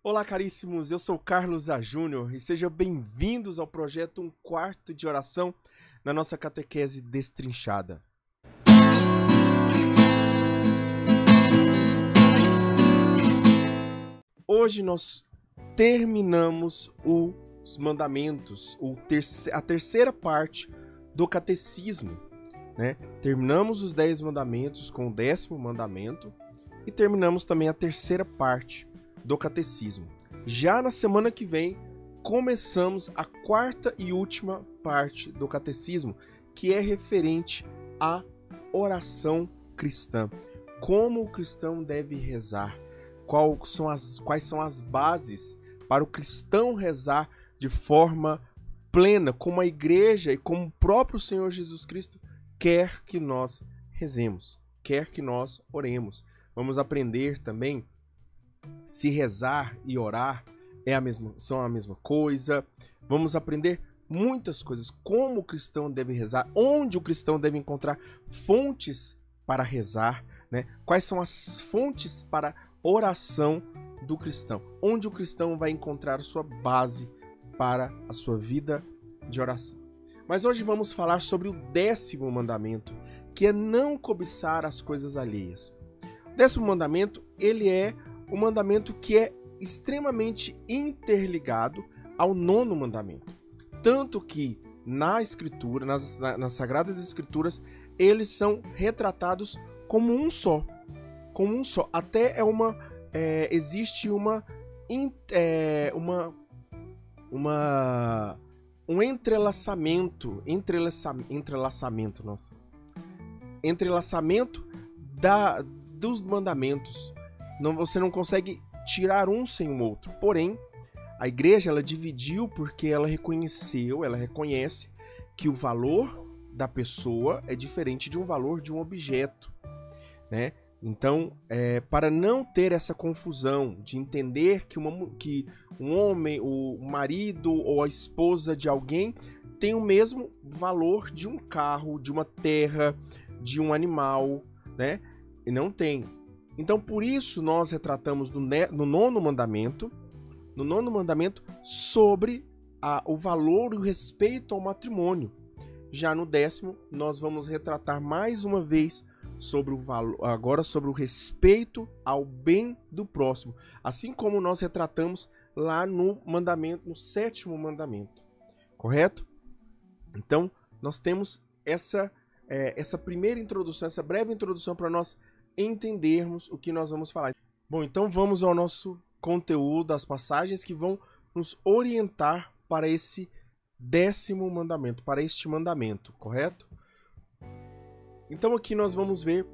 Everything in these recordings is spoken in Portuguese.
Olá, caríssimos, eu sou Carlos A. Júnior e sejam bem-vindos ao projeto Um Quarto de Oração na nossa catequese destrinchada. Hoje nós terminamos os mandamentos, a terceira parte do catecismo, né? Terminamos os 10 mandamentos com o 10º mandamento e terminamos também a terceira parte do catecismo. Já na semana que vem, começamos a quarta e última parte do catecismo, que é referente à oração cristã. Como o cristão deve rezar? Quais são as bases para o cristão rezar de forma plena, como a igreja e como o próprio Senhor Jesus Cristo quer que nós rezemos, quer que nós oremos. Vamos aprender também se rezar e orar são a mesma coisa. Vamos aprender muitas coisas, como o cristão deve rezar, onde o cristão deve encontrar fontes para rezar, né? Quais são as fontes para oração do cristão, onde o cristão vai encontrar sua base para a sua vida de oração. Mas hoje vamos falar sobre o 10º mandamento, que é não cobiçar as coisas alheias. O 10º mandamento, ele é um mandamento que é extremamente interligado ao 9º mandamento. Tanto que na Escritura, nas Sagradas Escrituras, eles são retratados como um só. Como um só. Até existe um entrelaçamento dos mandamentos. Você não consegue tirar um sem o outro. Porém, a igreja ela dividiu porque ela reconhece que o valor da pessoa é diferente de um valor de um objeto, né? Então, para não ter essa confusão de entender que um homem, o marido ou a esposa de alguém tem o mesmo valor de um carro, de uma terra, de um animal, né? E não tem. Então, por isso, nós retratamos no 9º mandamento, sobre o valor e o respeito ao matrimônio. Já no 10º, nós vamos retratar mais uma vez sobre o respeito ao bem do próximo, assim como nós retratamos lá no 7º mandamento, correto? Então, nós temos essa primeira introdução, essa breve introdução para nós entendermos o que nós vamos falar. Bom, então vamos ao nosso conteúdo, as passagens que vão nos orientar para esse 10º mandamento, para este mandamento, correto? Então aqui nós vamos ver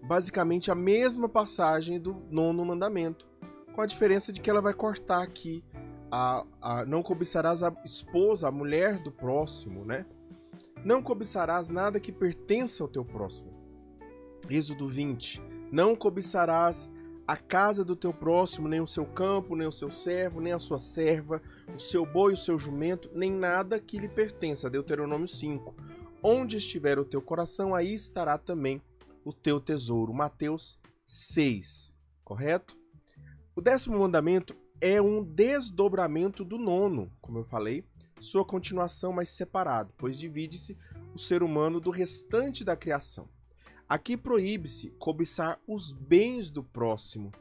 basicamente a mesma passagem do 9º mandamento, com a diferença de que ela vai cortar aqui não cobiçarás a esposa, a mulher do próximo, né? Não cobiçarás nada que pertença ao teu próximo. Êxodo 20. Não cobiçarás a casa do teu próximo, nem o seu campo, nem o seu servo, nem a sua serva, o seu boi, o seu jumento, nem nada que lhe pertença. Deuteronômio 5. Onde estiver o teu coração, aí estará também o teu tesouro. Mateus 6. Correto? O 10º mandamento é um desdobramento do 9º, como eu falei, sua continuação mais separado, pois divide-se o ser humano do restante da criação. Aqui proíbe-se cobiçar os bens do próximo,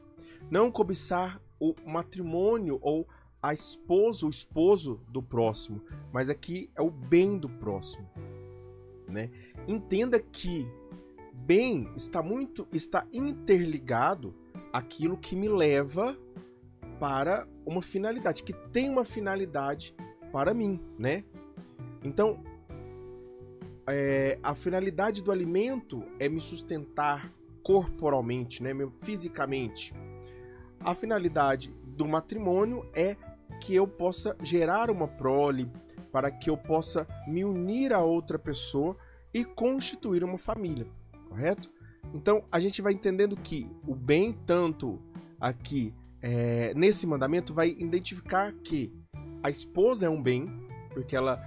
não cobiçar o matrimônio ou a esposa, o esposo do próximo, mas aqui é o bem do próximo, né? Entenda que bem está interligado àquilo que me leva para uma finalidade, que tem uma finalidade para mim, né? Então, a finalidade do alimento é me sustentar corporalmente, né, fisicamente. A finalidade do matrimônio é que eu possa gerar uma prole, para que eu possa me unir a outra pessoa e constituir uma família, correto? Então, a gente vai entendendo que o bem, tanto aqui nesse mandamento, vai identificar que a esposa é um bem, porque ela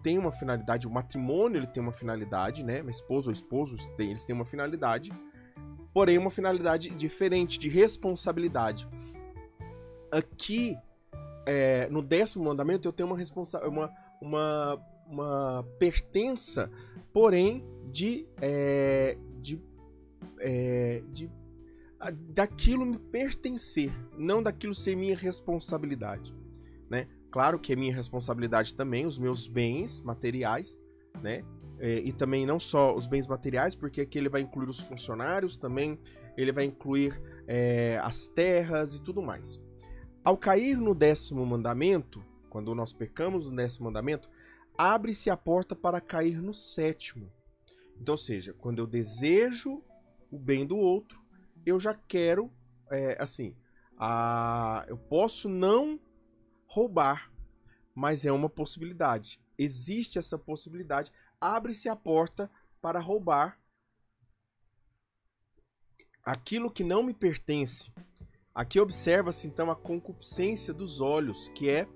tem uma finalidade, o matrimônio ele tem uma finalidade, né? A esposa ou esposo, eles têm uma finalidade, porém uma finalidade diferente, de responsabilidade. aqui, no 10º mandamento, eu tenho uma pertença, porém, daquilo me pertencer, não daquilo ser minha responsabilidade, né? Claro que é minha responsabilidade também, os meus bens materiais, né? E também não só os bens materiais, porque aqui ele vai incluir os funcionários também, ele vai incluir as terras e tudo mais. Ao cair no 10º mandamento, quando nós pecamos no 10º mandamento, abre-se a porta para cair no 7º. Então, ou seja, quando eu desejo o bem do outro, eu já quero, eu posso não roubar, mas é uma possibilidade. Existe essa possibilidade. Abre-se a porta para roubar aquilo que não me pertence. Aqui observa-se então a concupiscência dos olhos, que é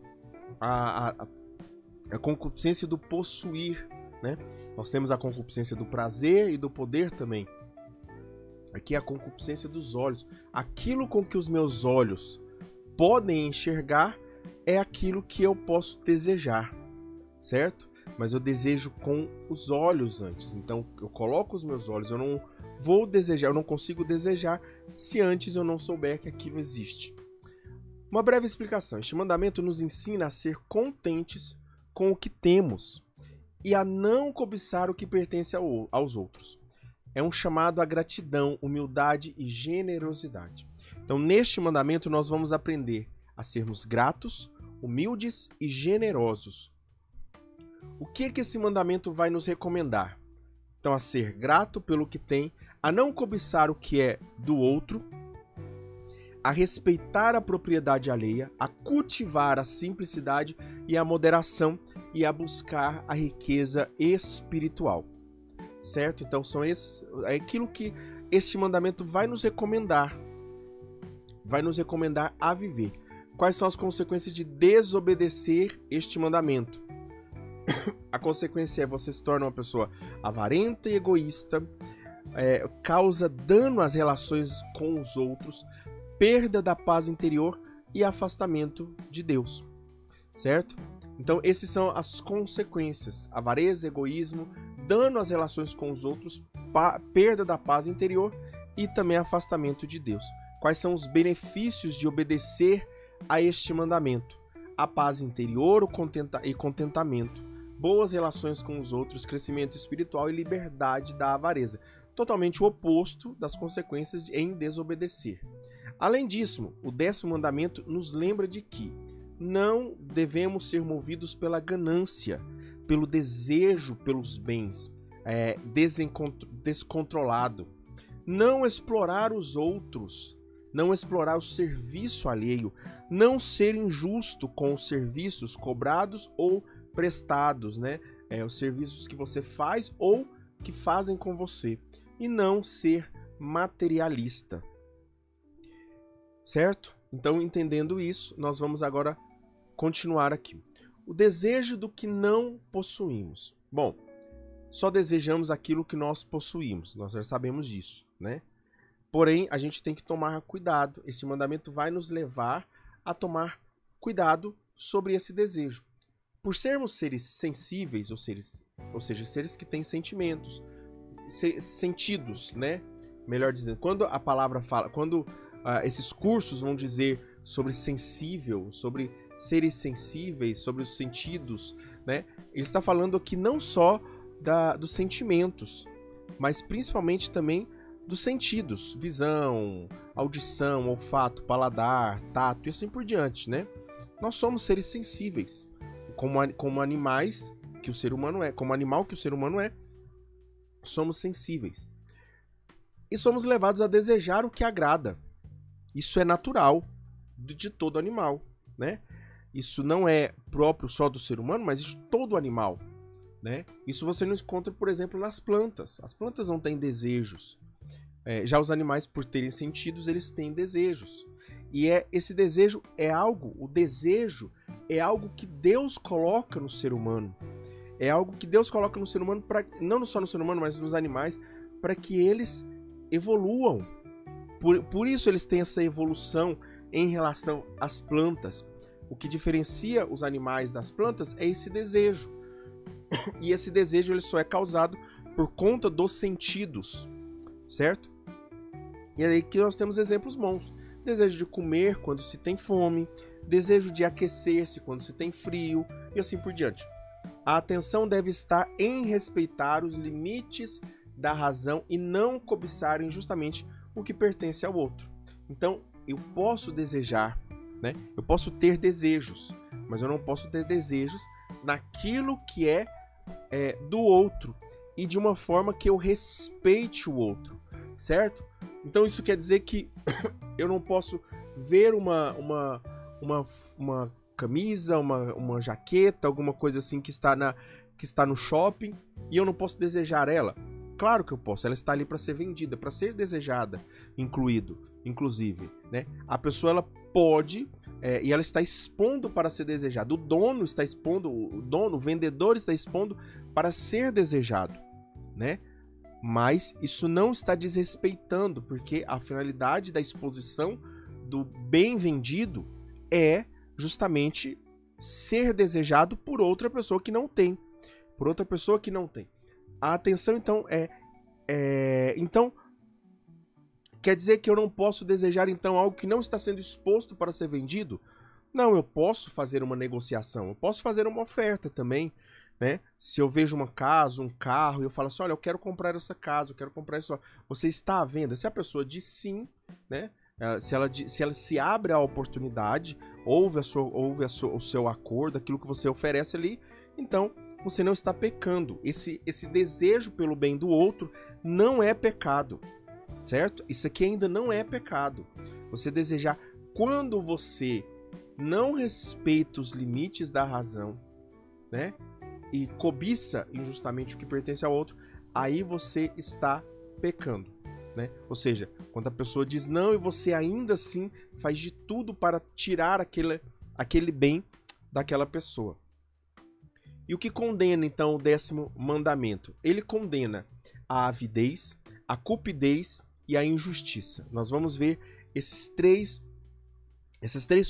a concupiscência do possuir, né? Nós temos a concupiscência do prazer e do poder também. Aqui é a concupiscência dos olhos. Aquilo com que os meus olhos podem enxergar é aquilo que eu posso desejar, certo? Mas eu desejo com os olhos antes. Então eu coloco os meus olhos, eu não vou desejar, eu não consigo desejar se antes eu não souber que aquilo existe. Uma breve explicação. Este mandamento nos ensina a ser contentes com o que temos e a não cobiçar o que pertence aos outros. É um chamado à gratidão, humildade e generosidade. Então, neste mandamento, nós vamos aprender a sermos gratos, humildes e generosos. O que esse mandamento vai nos recomendar? Então, a ser grato pelo que tem, a não cobiçar o que é do outro, a respeitar a propriedade alheia, a cultivar a simplicidade e a moderação e a buscar a riqueza espiritual. Certo? Então, é aquilo que este mandamento vai nos recomendar. Vai nos recomendar a viver. Quais são as consequências de desobedecer este mandamento? A consequência é você se torna uma pessoa avarenta e egoísta, causa dano às relações com os outros, perda da paz interior e afastamento de Deus. Certo? Então, essas são as consequências. Avareza, egoísmo, dano às relações com os outros, perda da paz interior e também afastamento de Deus. Quais são os benefícios de obedecer a este mandamento? A paz interior e contentamento, boas relações com os outros, crescimento espiritual e liberdade da avareza. Totalmente o oposto das consequências em desobedecer. Além disso, o 10º mandamento nos lembra de que não devemos ser movidos pela ganância, pelo desejo pelos bens, descontrolado. Não explorar os outros, não explorar o serviço alheio, não ser injusto com os serviços cobrados ou prestados, né? Os serviços que você faz ou que fazem com você. E não ser materialista. Certo? Então, entendendo isso, nós vamos agora continuar aqui. O desejo do que não possuímos. Bom, só desejamos aquilo que nós possuímos. Nós já sabemos disso, né? Porém, a gente tem que tomar cuidado. Esse mandamento vai nos levar a tomar cuidado sobre esse desejo. Por sermos seres sensíveis, ou seja, seres que têm sentimentos, sentidos, né? Melhor dizendo, quando a palavra fala, quando esses cursos vão dizer sobre sensível, sobre seres sensíveis, sobre os sentidos, né? Ele está falando aqui não só dos sentimentos, mas principalmente também dos sentidos, visão, audição, olfato, paladar, tato e assim por diante, né? Nós somos seres sensíveis, como animais que o ser humano é, como animal que o ser humano é, somos sensíveis. E somos levados a desejar o que agrada. Isso é natural de todo animal, né? Isso não é próprio só do ser humano, mas de todo animal, né? Isso você não encontra, por exemplo, nas plantas. As plantas não têm desejos. Já os animais, por terem sentidos, eles têm desejos. E esse desejo o desejo é algo que Deus coloca no ser humano. É algo que Deus coloca no ser humano, não só no ser humano, mas nos animais, para que eles evoluam. Por isso eles têm essa evolução, em relação às plantas. O que diferencia os animais das plantas é esse desejo. E esse desejo ele só é causado por conta dos sentidos, certo? E é aí que nós temos exemplos bons. Desejo de comer quando se tem fome, desejo de aquecer-se quando se tem frio, e assim por diante. A atenção deve estar em respeitar os limites da razão e não cobiçar injustamente o que pertence ao outro. Então, eu posso desejar, né? Eu posso ter desejos, mas eu não posso ter desejos naquilo que é do outro e de uma forma que eu respeite o outro, certo? Então isso quer dizer que eu não posso ver uma camisa, uma jaqueta, alguma coisa assim que está no shopping e eu não posso desejar ela. Claro que eu posso, ela está ali para ser vendida, para ser desejada, inclusive, né? A pessoa ela pode e ela está expondo para ser desejada. O dono está expondo, o vendedor está expondo para ser desejado, né? Mas isso não está desrespeitando, porque a finalidade da exposição do bem vendido é justamente ser desejado por outra pessoa que não tem. Por outra pessoa que não tem. A atenção, então, então, quer dizer que eu não posso desejar, então, algo que não está sendo exposto para ser vendido? Não, eu posso fazer uma negociação, eu posso fazer uma oferta também, né? Se eu vejo uma casa, um carro, e eu falo assim, olha, eu quero comprar essa casa, eu quero comprar isso. Você está à venda? Se a pessoa diz sim, né? Se ela se abre à oportunidade, ouve o seu acordo, aquilo que você oferece ali, então você não está pecando. Esse desejo pelo bem do outro não é pecado, certo? Isso aqui ainda não é pecado. Você desejar, quando você não respeita os limites da razão, né? E cobiça injustamente o que pertence ao outro, aí você está pecando, né? Ou seja, quando a pessoa diz não e você ainda assim faz de tudo para tirar aquele bem daquela pessoa. E o que condena então o 10º mandamento? Ele condena a avidez, a cupidez e a injustiça. Nós vamos ver essas três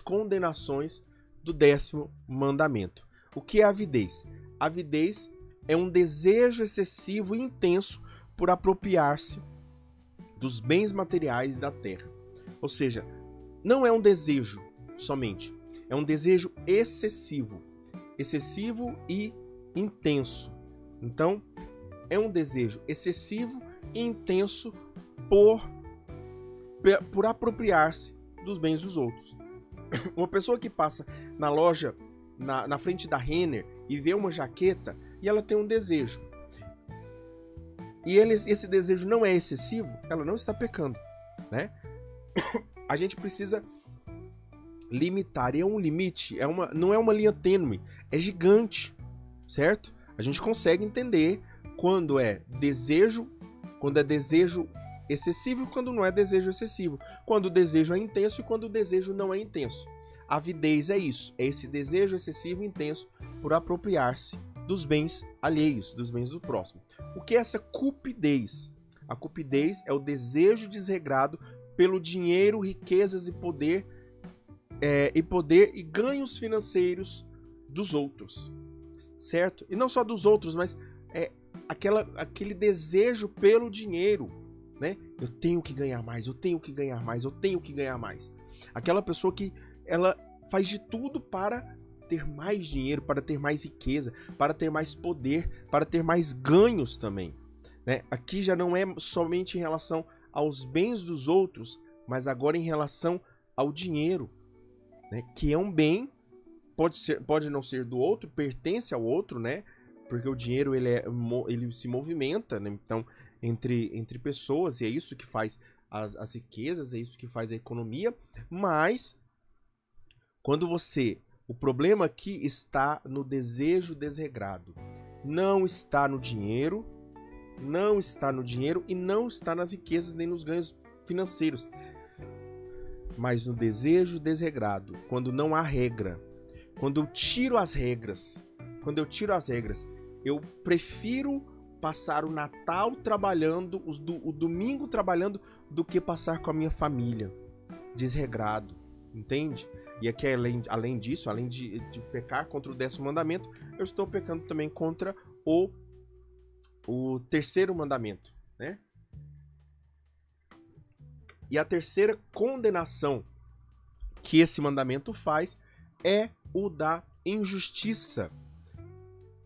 condenações do 10º mandamento. O que é avidez? Avidez é um desejo excessivo e intenso por apropriar-se dos bens materiais da terra. Ou seja, não é um desejo somente, é um desejo excessivo e intenso. Então, é um desejo excessivo e intenso por apropriar-se dos bens dos outros. Uma pessoa que passa na loja, na frente da Renner e vê uma jaqueta e ela tem um desejo, e esse desejo não é excessivo, ela não está pecando, né? A gente precisa limitar, e é um limite, não é uma linha tênue, é gigante, certo? A gente consegue entender quando é desejo excessivo e quando não é desejo excessivo, quando o desejo é intenso e quando o desejo não é intenso. A avidez é isso, é esse desejo excessivo e intenso por apropriar-se dos bens alheios, dos bens do próximo. O que é essa cupidez? A cupidez é o desejo desregrado pelo dinheiro, riquezas e poder e ganhos financeiros dos outros, certo? E não só dos outros, mas aquele desejo pelo dinheiro, né? Eu tenho que ganhar mais, eu tenho que ganhar mais, eu tenho que ganhar mais. Aquela pessoa que ela faz de tudo para ter mais dinheiro, para ter mais riqueza, para ter mais poder, para ter mais ganhos também, né? Aqui já não é somente em relação aos bens dos outros, mas agora em relação ao dinheiro, né? Que é um bem, pode não ser do outro, pertence ao outro, né? Porque o dinheiro ele se movimenta, né? Então entre pessoas, e é isso que faz as riquezas, é isso que faz a economia, mas o problema aqui está no desejo desregrado. Não está no dinheiro e não está nas riquezas nem nos ganhos financeiros. Mas no desejo desregrado, quando não há regra, quando eu tiro as regras, eu prefiro passar o Natal trabalhando, o domingo trabalhando, do que passar com a minha família desregrado, entende? E aqui, além disso, além de pecar contra o 10º mandamento, eu estou pecando também contra o 3º mandamento, né? E a terceira condenação que esse mandamento faz é o da injustiça,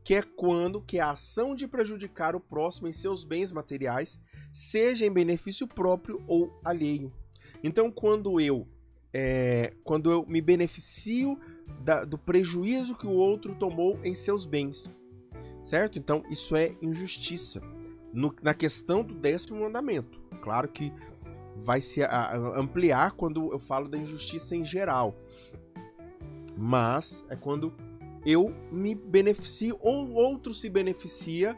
que é quando que a ação de prejudicar o próximo em seus bens materiais, seja em benefício próprio ou alheio. Então, quando eu me beneficio do prejuízo que o outro tomou em seus bens, certo? Então, isso é injustiça. Na questão do 10º mandamento. Claro que vai se ampliar quando eu falo da injustiça em geral. Mas é quando eu me beneficio ou o outro se beneficia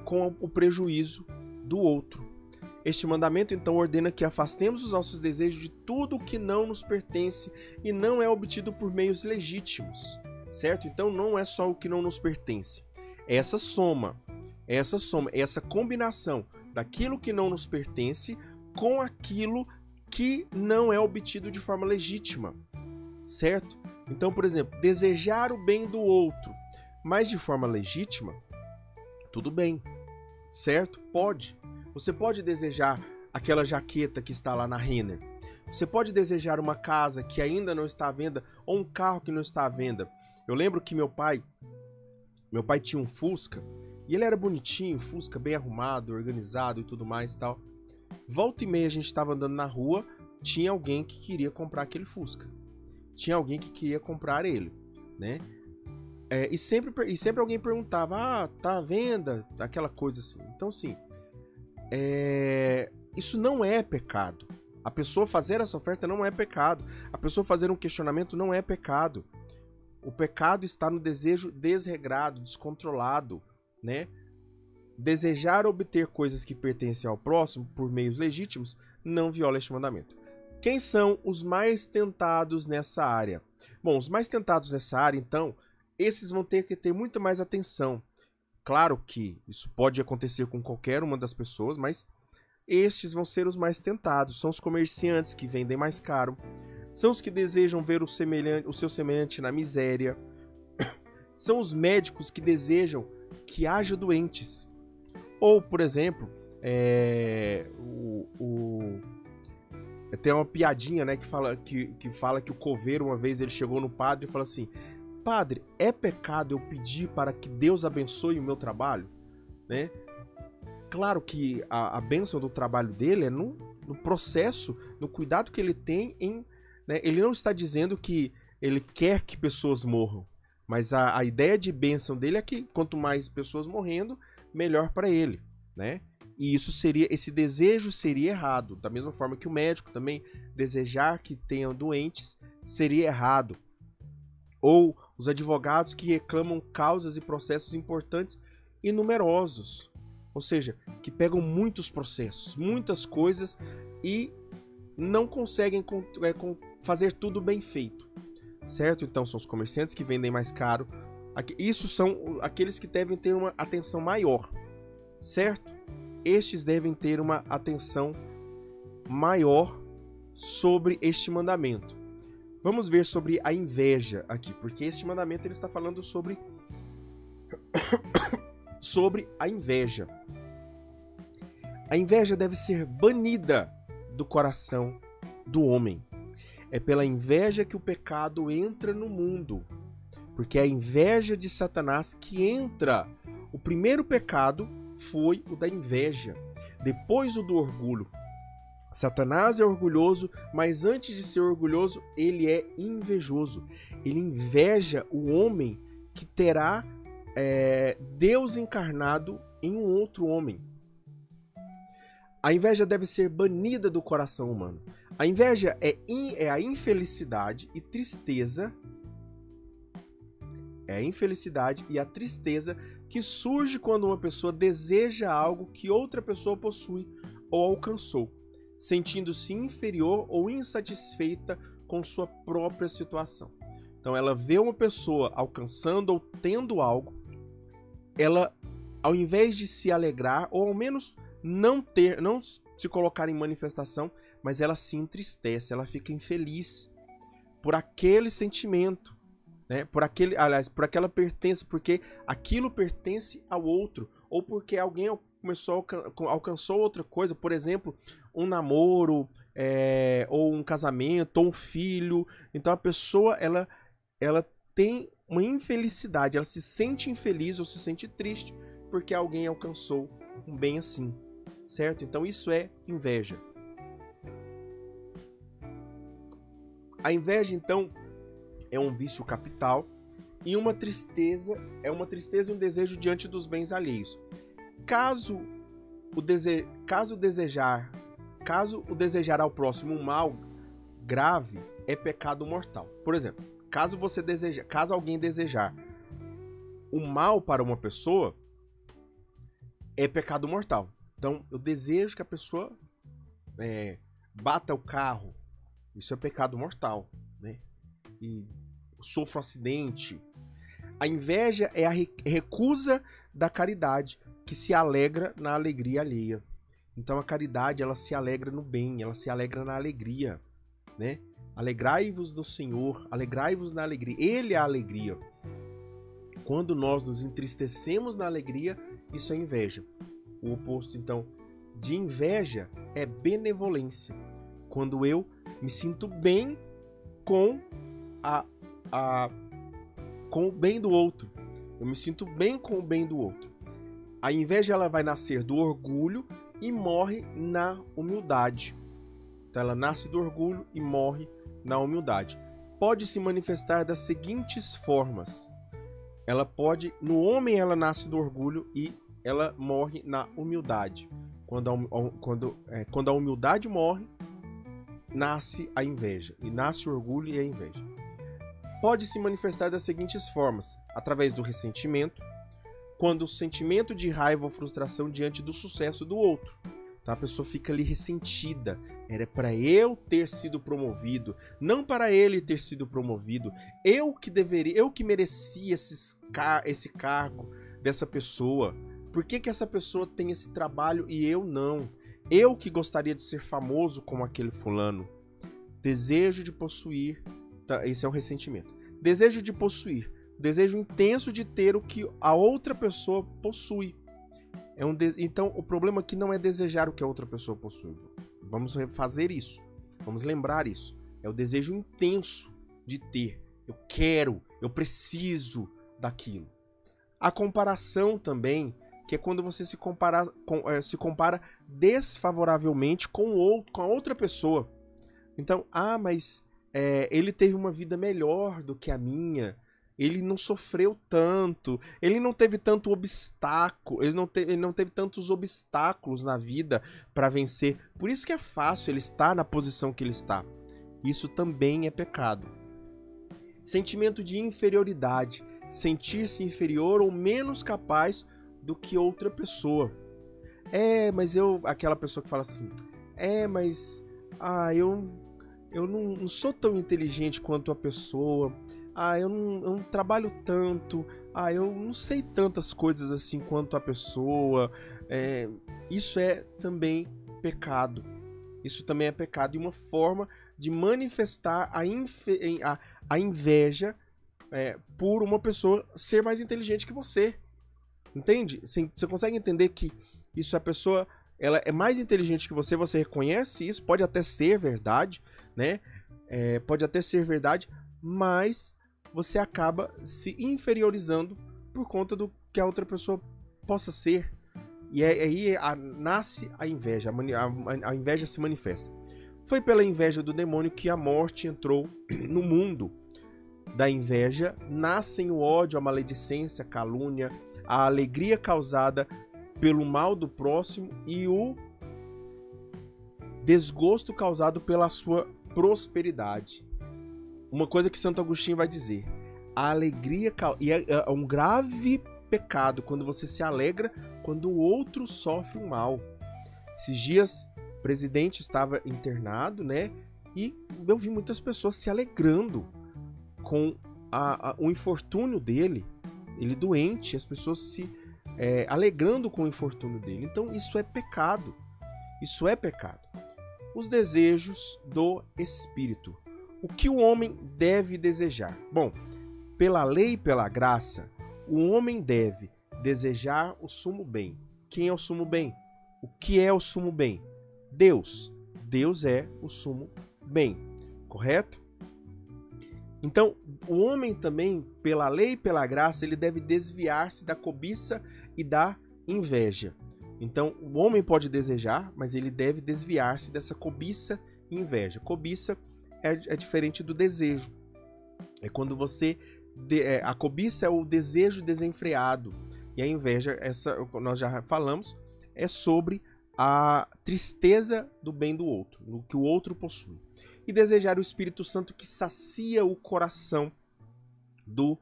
com o prejuízo do outro. Este mandamento, então, ordena que afastemos os nossos desejos de tudo o que não nos pertence e não é obtido por meios legítimos, certo? Então, não é só o que não nos pertence. Essa combinação daquilo que não nos pertence com aquilo que não é obtido de forma legítima, certo? Então, por exemplo, desejar o bem do outro, mas de forma legítima, tudo bem, certo? Pode. Você pode desejar aquela jaqueta que está lá na Renner. Você pode desejar uma casa que ainda não está à venda ou um carro que não está à venda. Eu lembro que meu pai tinha um Fusca e ele era bonitinho, Fusca bem arrumado, organizado e tudo mais e tal. Volta e meia a gente estava andando na rua, tinha alguém que queria comprar aquele Fusca. Tinha alguém que queria comprar ele, né? E sempre alguém perguntava, tá à venda? Aquela coisa assim. Então, sim, isso não é pecado. A pessoa fazer essa oferta não é pecado. A pessoa fazer um questionamento não é pecado. O pecado está no desejo desregrado, descontrolado, né? Desejar obter coisas que pertencem ao próximo por meios legítimos não viola este mandamento. Quem são os mais tentados nessa área? Bom, os mais tentados nessa área, então, esses vão ter que ter muito mais atenção. Claro que isso pode acontecer com qualquer uma das pessoas, mas estes vão ser os mais tentados. São os comerciantes que vendem mais caro, são os que desejam ver o seu semelhante na miséria, são os médicos que desejam que haja doentes. Ou, por exemplo, tem uma piadinha, né, que fala que o coveiro, uma vez, ele chegou no padre e falou assim: padre, é pecado eu pedir para que Deus abençoe o meu trabalho? Né? Claro que a bênção do trabalho dele é no processo, no cuidado que ele tem em... Né, ele não está dizendo que ele quer que pessoas morram, mas a ideia de bênção dele é que quanto mais pessoas morrendo, melhor para ele, né? E esse desejo seria errado, da mesma forma que o médico também desejar que tenham doentes seria errado. Ou os advogados que reclamam causas e processos importantes e numerosos, ou seja, que pegam muitos processos, muitas coisas e não conseguem fazer tudo bem feito, certo? Então são os comerciantes que vendem mais caro. Isso são aqueles que devem ter uma atenção maior, certo? Estes devem ter uma atenção maior sobre este mandamento. Vamos ver sobre a inveja aqui, porque este mandamento ele está falando sobre a inveja. A inveja deve ser banida do coração do homem. É pela inveja que o pecado entra no mundo, porque é a inveja de Satanás que entra. O primeiro pecado foi o da inveja, depois o do orgulho. Satanás é orgulhoso, mas antes de ser orgulhoso, ele é invejoso. Ele inveja o homem que terá Deus encarnado em um outro homem. A inveja deve ser banida do coração humano. A inveja é a infelicidade e tristeza. É a infelicidade e a tristeza que surge quando uma pessoa deseja algo que outra pessoa possui ou alcançou, sentindo-se inferior ou insatisfeita com sua própria situação. Então ela vê uma pessoa alcançando ou tendo algo, ela, ao invés de se alegrar, ou ao menos não se colocar em manifestação, mas ela se entristece, ela fica infeliz. por aquele sentimento, né? Por aquela pertença, porque aquilo pertence ao outro, ou porque alguém alcançou outra coisa, por exemplo, um namoro, ou um casamento, ou um filho. Então a pessoa ela tem uma infelicidade, ela se sente infeliz ou se sente triste porque alguém alcançou um bem assim, certo? Então isso é inveja. A inveja, então, é um vício capital e uma tristeza, e um desejo diante dos bens alheios. Caso o desejar ao próximo um mal grave, é pecado mortal. Por exemplo, caso alguém desejar o mal para uma pessoa, é pecado mortal. Então, eu desejo que a pessoa bata o carro. Isso é pecado mortal, né? E sofra um acidente. A inveja é a recusa da caridade, que se alegra na alegria alheia. Então a caridade, ela se alegra no bem, ela se alegra na alegria, né? Alegrai-vos do Senhor, alegrai-vos na alegria. Ele é a alegria. Quando nós nos entristecemos na alegria, isso é inveja. O oposto, então, de inveja é benevolência. Quando eu me sinto bem com com o bem do outro. Eu me sinto bem com o bem do outro. A inveja, ela vai nascer do orgulho e morre na humildade. Então ela nasce do orgulho e morre na humildade. Pode se manifestar das seguintes formas. No homem ela nasce do orgulho e ela morre na humildade. Quando a humildade morre, nasce a inveja. E nasce o orgulho e a inveja. Pode se manifestar das seguintes formas: através do ressentimento, quando o sentimento de raiva ou frustração diante do sucesso do outro. Então a pessoa fica ali ressentida. Era para eu ter sido promovido, não para ele ter sido promovido. Eu que merecia esse cargo dessa pessoa. Por que essa pessoa tem esse trabalho e eu não? Eu que gostaria de ser famoso como aquele fulano. Desejo de possuir. Esse é o ressentimento. Desejo de possuir. Desejo intenso de ter o que a outra pessoa possui. Então, o problema aqui não é desejar o que a outra pessoa possui. Vamos fazer isso. Vamos lembrar isso. É o desejo intenso de ter. Eu quero, eu preciso daquilo. A comparação também, que é quando você se compara desfavoravelmente com a outra pessoa. Então, mas ele teve uma vida melhor do que a minha. Ele não sofreu tanto, ele não teve tanto obstáculo, ele não teve tantos obstáculos na vida para vencer. Por isso que é fácil ele estar na posição que ele está. Isso também é pecado. Sentimento de inferioridade, sentir-se inferior ou menos capaz do que outra pessoa. Mas aquela pessoa que fala assim, eu não sou tão inteligente quanto a pessoa. Eu não trabalho tanto. Eu não sei tantas coisas assim quanto a pessoa. Isso é também pecado. Isso também é pecado. E uma forma de manifestar a inveja por uma pessoa ser mais inteligente que você. Entende? Você consegue entender que isso, a pessoa ela é mais inteligente que você, você reconhece isso, pode até ser verdade, né? Pode até ser verdade, mas você acaba se inferiorizando por conta do que a outra pessoa possa ser. E aí nasce a inveja, a inveja se manifesta. Foi pela inveja do demônio que a morte entrou no mundo. Da inveja nascem o ódio, a maledicência, a calúnia, a alegria causada pelo mal do próximo e o desgosto causado pela sua prosperidade. Uma coisa que Santo Agostinho vai dizer: a alegria é um grave pecado quando você se alegra quando o outro sofre um mal. Esses dias o presidente estava internado, né? E eu vi muitas pessoas se alegrando com o infortúnio dele. Ele doente, as pessoas se alegrando com o infortúnio dele. Então isso é pecado. Isso é pecado. Os desejos do espírito. O que o homem deve desejar? Bom, pela lei e pela graça, o homem deve desejar o sumo bem. Quem é o sumo bem? O que é o sumo bem? Deus. Deus é o sumo bem, correto? Então, o homem também, pela lei e pela graça, ele deve desviar-se da cobiça e da inveja. Então, o homem pode desejar, mas ele deve desviar-se dessa cobiça e inveja. Cobiça é diferente do desejo. É quando você... a cobiça é o desejo desenfreado. E a inveja, essa nós já falamos, é sobre a tristeza do bem do outro, do que o outro possui. E desejar o Espírito Santo que sacia o coração do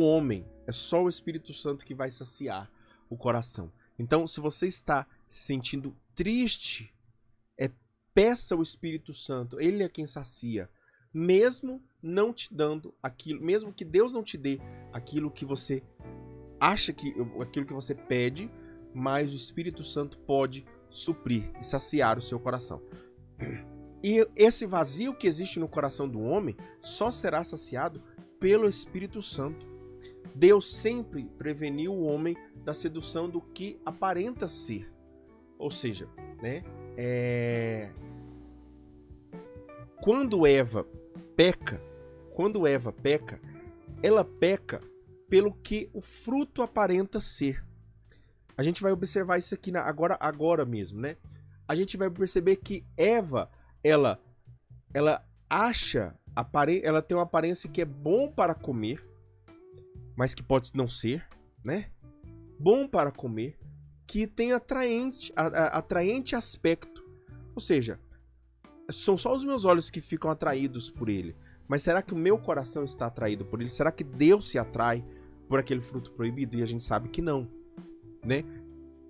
homem. É só o Espírito Santo que vai saciar o coração. Então, se você está se sentindo triste, peça ao Espírito Santo, ele é quem sacia, mesmo não te dando aquilo, mesmo que Deus não te dê aquilo que você acha aquilo que você pede, mas o Espírito Santo pode suprir e saciar o seu coração. E esse vazio que existe no coração do homem só será saciado pelo Espírito Santo. Deus sempre preveniu o homem da sedução do que aparenta ser. Ou seja, né, quando Eva peca, ela peca pelo que o fruto aparenta ser. A gente vai observar isso aqui agora mesmo, né? A gente vai perceber que Eva, ela tem uma aparência que é bom para comer, mas que pode não ser, né? Bom para comer, que tem atraente aspecto. Ou seja, são só os meus olhos que ficam atraídos por ele. Mas será que o meu coração está atraído por ele? Será que Deus se atrai por aquele fruto proibido? E a gente sabe que não, né?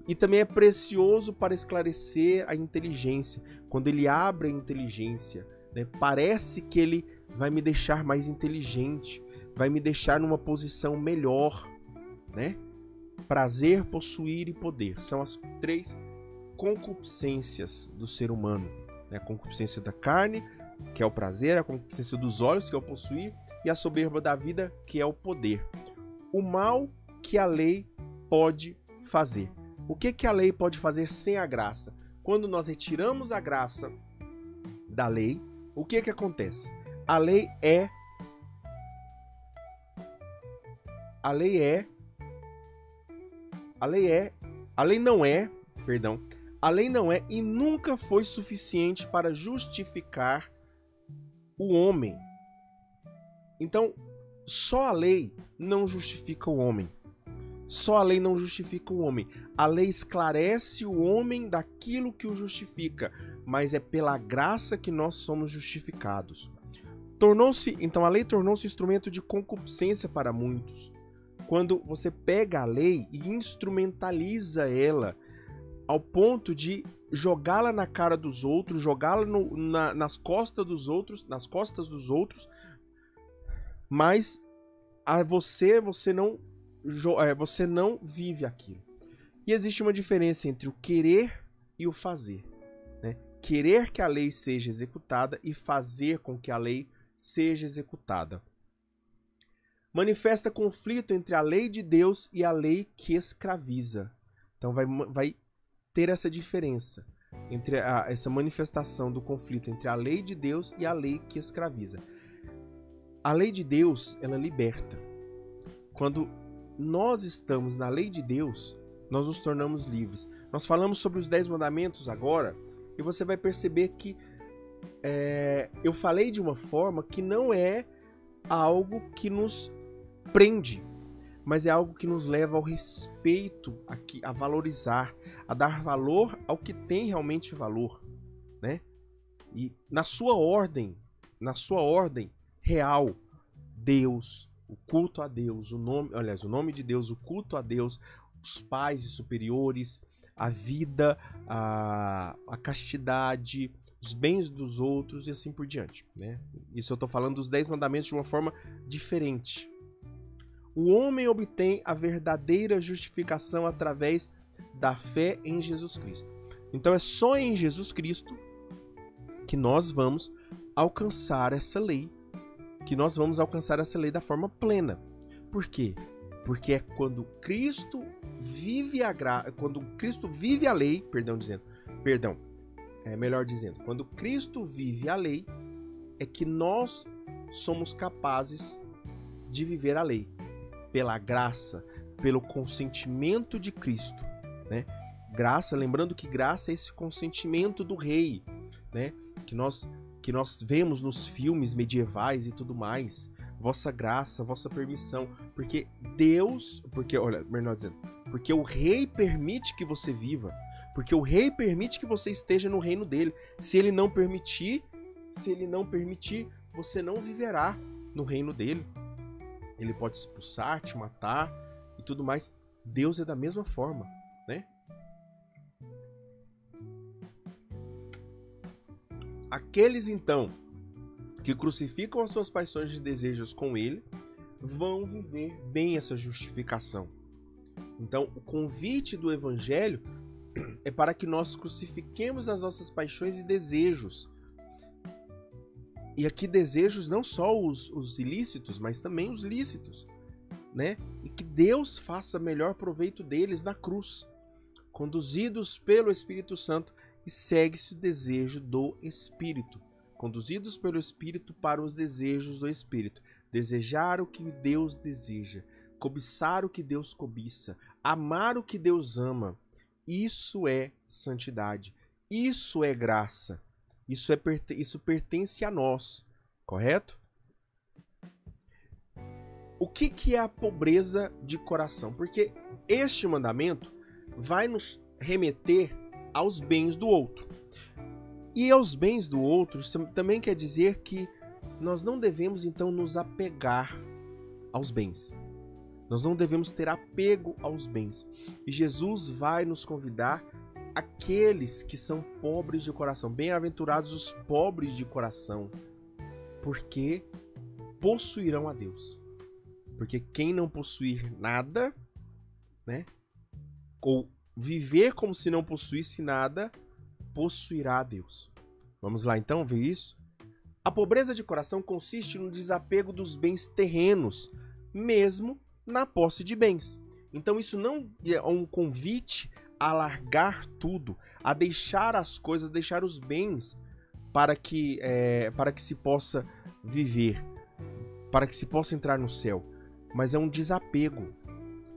E também é precioso para esclarecer a inteligência. Quando ele abre a inteligência, né, parece que ele vai me deixar mais inteligente, vai me deixar numa posição melhor, né? Prazer, possuir e poder são as 3 concupiscências do ser humano. A concupiscência da carne, que é o prazer, a concupiscência dos olhos, que é o possuir, e a soberba da vida, que é o poder. O mal que a lei pode fazer. O que a lei pode fazer sem a graça? Quando nós retiramos a graça da lei, o que acontece? A lei não é e nunca foi suficiente para justificar o homem. Então, só a lei não justifica o homem. Só a lei não justifica o homem. A lei esclarece o homem daquilo que o justifica, mas é pela graça que nós somos justificados. Então a lei tornou-se instrumento de concupiscência para muitos. Quando você pega a lei e instrumentaliza ela ao ponto de jogá-la na cara dos outros, jogá-la nas costas dos outros, mas você não vive aquilo. E existe uma diferença entre o querer e o fazer, né? Querer que a lei seja executada e fazer com que a lei seja executada. Manifesta conflito entre a lei de Deus e a lei que escraviza. Então vai ter essa diferença entre essa manifestação do conflito entre a lei de Deus e a lei que escraviza. A lei de Deus, ela liberta. Quando nós estamos na lei de Deus, nós nos tornamos livres. Nós falamos sobre os 10 mandamentos agora, e você vai perceber que eu falei de uma forma que não é algo que nos prende, mas é algo que nos leva ao respeito, a valorizar, a dar valor ao que tem realmente valor, né? E na sua ordem real, Deus, o culto a Deus, o nome de Deus, o culto a Deus, os pais e superiores, a vida, a castidade, os bens dos outros e assim por diante, né? Isso eu estou falando dos 10 mandamentos de uma forma diferente. O homem obtém a verdadeira justificação através da fé em Jesus Cristo. Então é só em Jesus Cristo que nós vamos alcançar essa lei, que nós vamos alcançar essa lei da forma plena. Por quê? Porque é quando Cristo vive a lei, quando Cristo vive a lei, é que nós somos capazes de viver a lei, pela graça, pelo consentimento de Cristo, né? Graça, lembrando que graça é esse consentimento do rei, né? Que nós vemos nos filmes medievais e tudo mais. Vossa graça, vossa permissão, porque porque o rei permite que você viva, porque o rei permite que você esteja no reino dele. Se ele não permitir, você não viverá no reino dele. Ele pode expulsar, te matar e tudo mais. Deus é da mesma forma, né? Aqueles, então, que crucificam as suas paixões e desejos com ele, vão viver bem essa justificação. Então, o convite do Evangelho é para que nós crucifiquemos as nossas paixões e desejos. E aqui desejos não só os ilícitos, mas também os lícitos, né? E que Deus faça melhor proveito deles na cruz, conduzidos pelo Espírito Santo, e segue-se o desejo do Espírito. Conduzidos pelo Espírito para os desejos do Espírito. Desejar o que Deus deseja, cobiçar o que Deus cobiça, amar o que Deus ama. Isso é santidade, isso é graça, isso pertence a nós, correto? O que é a pobreza de coração? Porque este mandamento vai nos remeter aos bens do outro. E aos bens do outro também quer dizer que nós não devemos então nos apegar aos bens. Nós não devemos ter apego aos bens. E Jesus vai nos convidar aqueles que são pobres de coração. Bem-aventurados os pobres de coração, porque possuirão a Deus. Porque quem não possuir nada, né, ou viver como se não possuísse nada, possuirá a Deus. Vamos lá então ver isso? A pobreza de coração consiste no desapego dos bens terrenos, mesmo na posse de bens. Então isso não é um convite a largar tudo, a deixar as coisas, deixar os bens para que se possa viver, para que se possa entrar no céu. Mas é um desapego.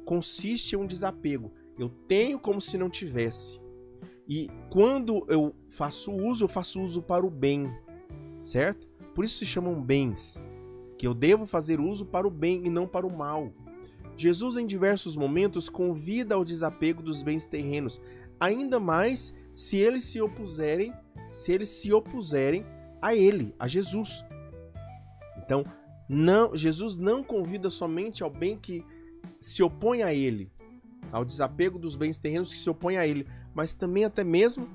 Consiste em um desapego. Eu tenho como se não tivesse. E quando eu faço uso para o bem, certo? Por isso se chamam bens, que eu devo fazer uso para o bem e não para o mal. Jesus em diversos momentos convida ao desapego dos bens terrenos, ainda mais se eles se opuserem a ele, a Jesus. Então, Jesus não convida somente ao bem que se opõe a ele, ao desapego dos bens terrenos que se opõem a ele, mas também até mesmo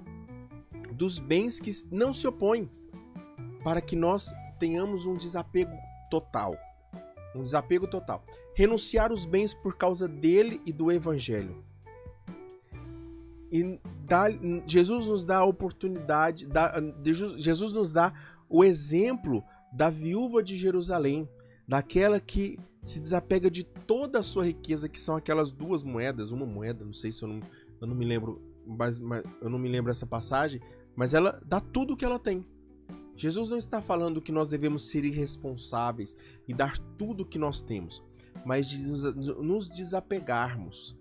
dos bens que não se opõem, para que nós tenhamos um desapego total. Um desapego total. Renunciar os bens por causa dele e do Evangelho. E Jesus nos dá a oportunidade, Jesus nos dá o exemplo da viúva de Jerusalém, daquela que se desapega de toda a sua riqueza, que são aquelas duas moedas, uma moeda, não sei se eu não me lembro, mas eu não me lembro essa passagem, mas ela dá tudo o que ela tem. Jesus não está falando que nós devemos ser irresponsáveis e dar tudo o que nós temos, mas de nos desapegarmos,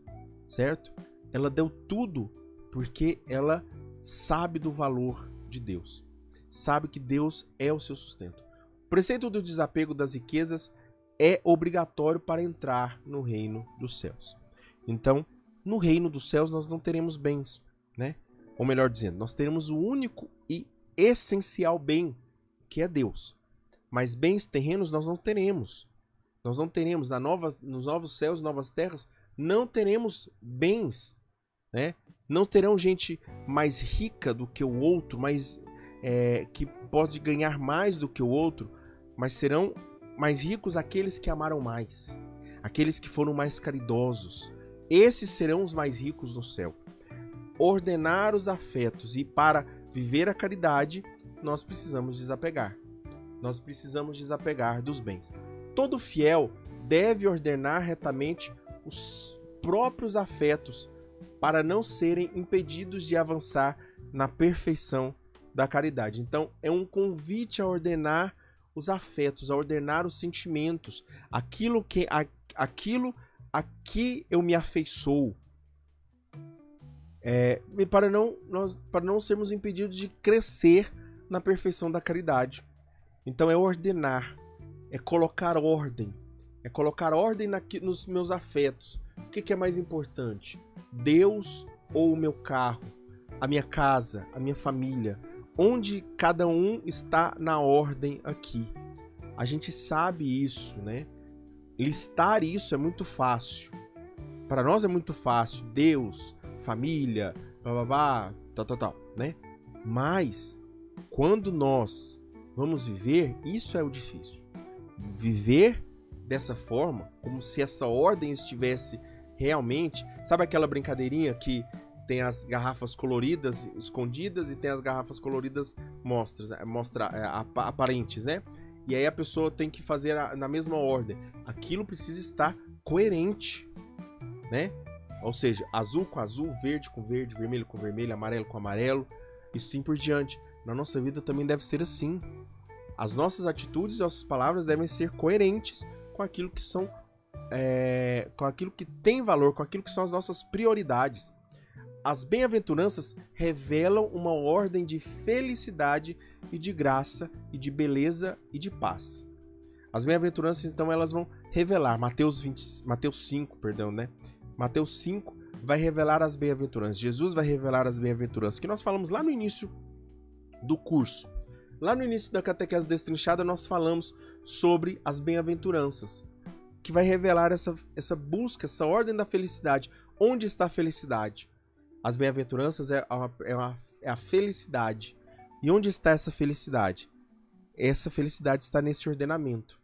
certo? Ela deu tudo porque ela sabe do valor de Deus, sabe que Deus é o seu sustento. O preceito do desapego das riquezas é obrigatório para entrar no reino dos céus. Então, no reino dos céus nós não teremos bens, né? Ou melhor dizendo, nós teremos o único e essencial bem, que é Deus. Mas bens terrenos nós não teremos. Nós não teremos nos novos céus, novas terras, não teremos bens, né? Não terão gente mais rica do que o outro, que pode ganhar mais do que o outro, mas serão mais ricos aqueles que amaram mais, aqueles que foram mais caridosos. Esses serão os mais ricos no céu. Ordenar os afetos, e para viver a caridade, nós precisamos desapegar. nós precisamos desapegar dos bens. Todo fiel deve ordenar retamente os próprios afetos para não serem impedidos de avançar na perfeição da caridade. Então, é um convite a ordenar os afetos, a ordenar os sentimentos, aquilo a que eu me afeiçoo, para não sermos impedidos de crescer na perfeição da caridade. Então, é ordenar, é colocar ordem nos meus afetos. O que é mais importante? Deus ou o meu carro? A minha casa? A minha família? Onde cada um está na ordem aqui? A gente sabe isso, né? Listar isso é muito fácil. Para nós é muito fácil. Deus, família, tal, né? Mas, quando nós vamos viver, isso é o difícil. Viver dessa forma, como se essa ordem estivesse realmente... Sabe aquela brincadeirinha que tem as garrafas coloridas escondidas e tem as garrafas coloridas aparentes, né? E aí a pessoa tem que fazer na mesma ordem. Aquilo precisa estar coerente, né? Ou seja, azul com azul, verde com verde, vermelho com vermelho, amarelo com amarelo, e assim por diante. Na nossa vida também deve ser assim. As nossas atitudes e nossas palavras devem ser coerentes com aquilo que são, com aquilo que tem valor, com aquilo que são as nossas prioridades. As bem-aventuranças revelam uma ordem de felicidade e de graça e de beleza e de paz. As bem-aventuranças, então, elas vão revelar, Mateus 5, né? Mateus 5 vai revelar as bem-aventuranças. Jesus vai revelar as bem-aventuranças, que nós falamos lá no início do curso. Lá no início da Catequese Destrinchada, nós falamos sobre as bem-aventuranças, que vai revelar essa busca, essa ordem da felicidade. Onde está a felicidade? As bem-aventuranças é a felicidade. E onde está essa felicidade? Essa felicidade está nesse ordenamento.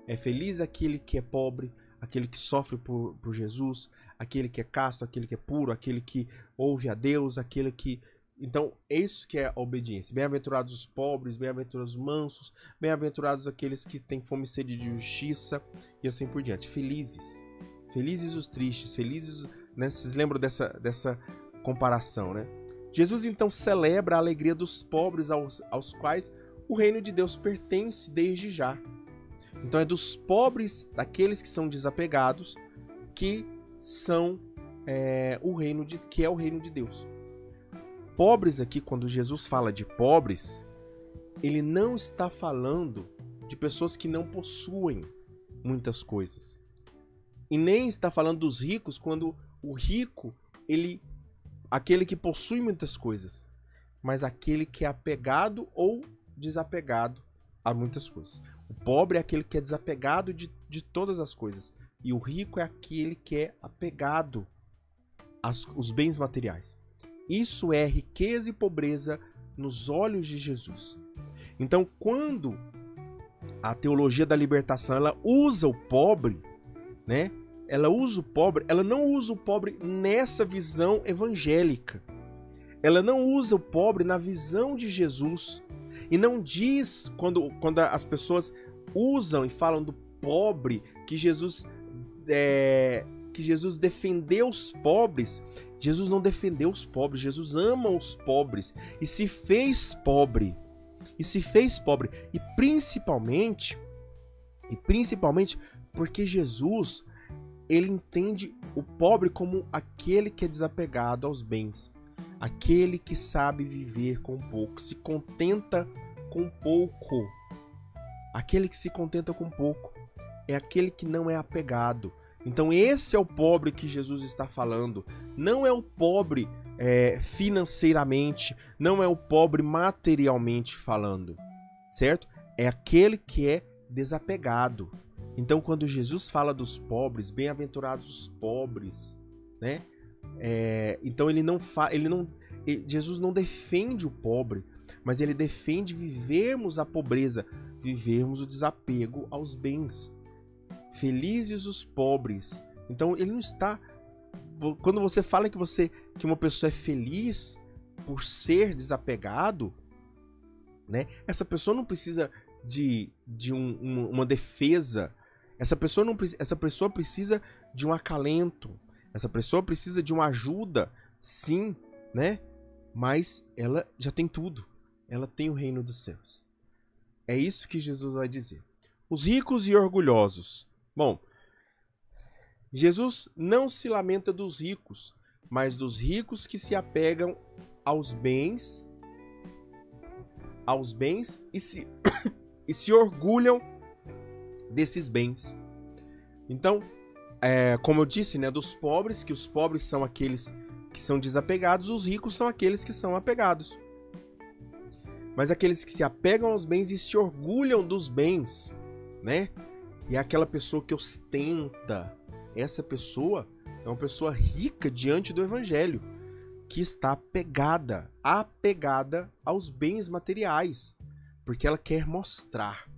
É feliz aquele que é pobre, aquele que sofre por Jesus, aquele que é casto, aquele que é puro, aquele que ouve a Deus, aquele que... Então, é isso que é a obediência. Bem-aventurados os pobres, bem-aventurados os mansos, bem-aventurados aqueles que têm fome e sede de justiça, e assim por diante. Felizes. Felizes os tristes, felizes... Né? Vocês lembram dessa comparação, né? Jesus, então, celebra a alegria dos pobres aos quais o reino de Deus pertence desde já. Então, é dos pobres, daqueles que são desapegados, que são que é o reino de Deus. Pobres aqui, quando Jesus fala de pobres, ele não está falando de pessoas que não possuem muitas coisas. E nem está falando dos ricos, quando o rico, aquele que possui muitas coisas, mas aquele que é apegado ou desapegado a muitas coisas. O pobre é aquele que é desapegado de todas as coisas. E o rico é aquele que é apegado aos bens materiais. Isso é riqueza e pobreza nos olhos de Jesus. Então, quando a teologia da libertação ela usa o pobre, né? Ela usa o pobre, ela não usa o pobre nessa visão evangélica. Ela não usa o pobre na visão de Jesus. E não diz, quando as pessoas usam e falam do pobre, que Jesus defendeu os pobres. Jesus não defendeu os pobres, Jesus ama os pobres e se fez pobre. E principalmente porque Jesus, ele entende o pobre como aquele que é desapegado aos bens, aquele que sabe viver com pouco, se contenta com pouco. Aquele que se contenta com pouco é aquele que não é apegado. Então esse é o pobre que Jesus está falando. Não é o pobre financeiramente, não é o pobre materialmente falando, certo? É aquele que é desapegado. Então quando Jesus fala dos pobres, bem-aventurados os pobres, né? Então Jesus não defende o pobre, mas ele defende vivermos a pobreza, vivermos o desapego aos bens. Felizes os pobres. Então ele não está... Quando você fala que uma pessoa é feliz por ser desapegado, né? Essa pessoa não precisa uma defesa. Essa pessoa precisa de um acalento. Essa pessoa precisa de uma ajuda, sim, né? Mas ela já tem tudo. Ela tem o reino dos céus. É isso que Jesus vai dizer. Os ricos e orgulhosos. Bom, Jesus não se lamenta dos ricos, mas dos ricos que se apegam aos bens e se orgulham desses bens. Então, como eu disse, né, dos pobres, que os pobres são aqueles que são desapegados, os ricos são aqueles que são apegados. Mas aqueles que se apegam aos bens e se orgulham dos bens, né? E é aquela pessoa que ostenta. Essa pessoa é uma pessoa rica diante do evangelho, que está apegada aos bens materiais, porque ela quer mostrar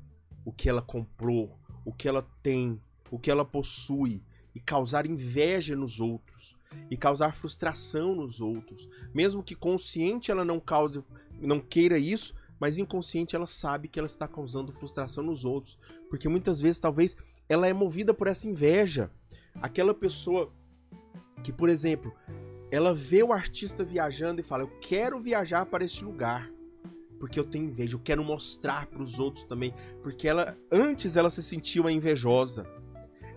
o que ela comprou, o que ela tem, o que ela possui, e causar inveja nos outros, e causar frustração nos outros. Mesmo que consciente ela não queira isso, mas inconsciente ela sabe que ela está causando frustração nos outros, porque muitas vezes talvez ela é movida por essa inveja. Aquela pessoa que, por exemplo, ela vê o artista viajando e fala: eu quero viajar para esse lugar, porque eu tenho inveja, eu quero mostrar para os outros também, porque antes ela se sentia uma invejosa.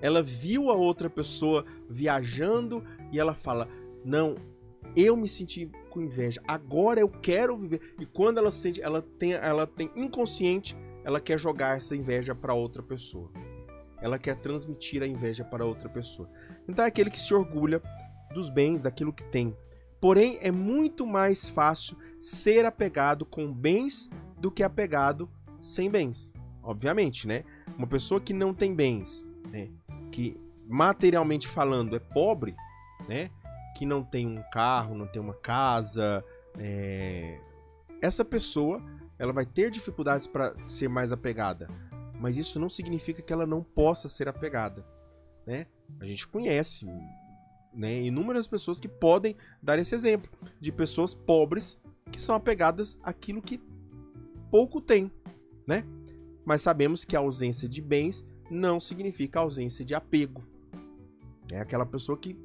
Ela viu a outra pessoa viajando e ela fala: não, eu me senti com inveja, agora eu quero viver. E quando ela sente, ela tem inconsciente, ela quer jogar essa inveja para outra pessoa. Ela quer transmitir a inveja para outra pessoa. Então é aquele que se orgulha dos bens, daquilo que tem. Porém, é muito mais fácil ser apegado com bens do que apegado sem bens. Obviamente, né? Uma pessoa que não tem bens, né? Que materialmente falando é pobre, né? Que não tem um carro, não tem uma casa, essa pessoa ela vai ter dificuldades para ser mais apegada. Mas isso não significa que ela não possa ser apegada, né? A gente conhece, né, inúmeras pessoas que podem dar esse exemplo de pessoas pobres que são apegadas àquilo que pouco tem, né? Mas sabemos que a ausência de bens não significa ausência de apego. É aquela pessoa que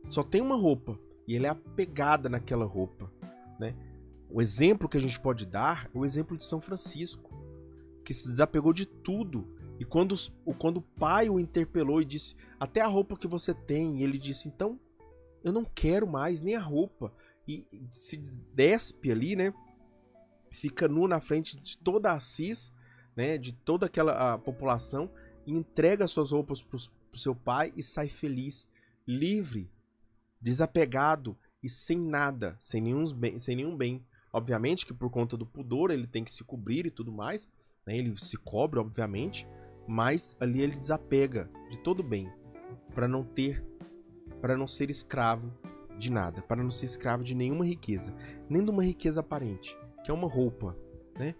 só tem uma roupa e ela é apegada naquela roupa, né? O exemplo que a gente pode dar é o exemplo de São Francisco, que se desapegou de tudo. E quando o pai o interpelou e disse: até a roupa que você tem, e ele disse: então eu não quero mais nem a roupa, e se despe ali, né? Fica nu na frente de toda a Assis, né? De toda aquela população, e entrega suas roupas pro seu pai e sai feliz, livre, desapegado e sem nada, sem nenhum bem. Obviamente que por conta do pudor ele tem que se cobrir e tudo mais, né? Ele se cobre, obviamente, mas ali ele desapega de todo bem, para não ser escravo de nada, para não ser escravo de nenhuma riqueza, nem de uma riqueza aparente, que é uma roupa, né?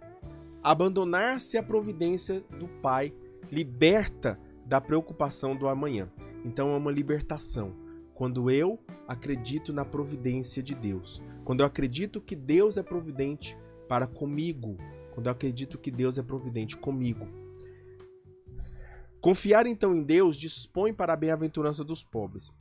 Abandonar-se à providência do Pai liberta da preocupação do amanhã. Então é uma libertação. Quando eu acredito na providência de Deus, quando eu acredito que Deus é providente para comigo, quando eu acredito que Deus é providente comigo. Confiar então em Deus dispõe para a bem-aventurança dos pobres.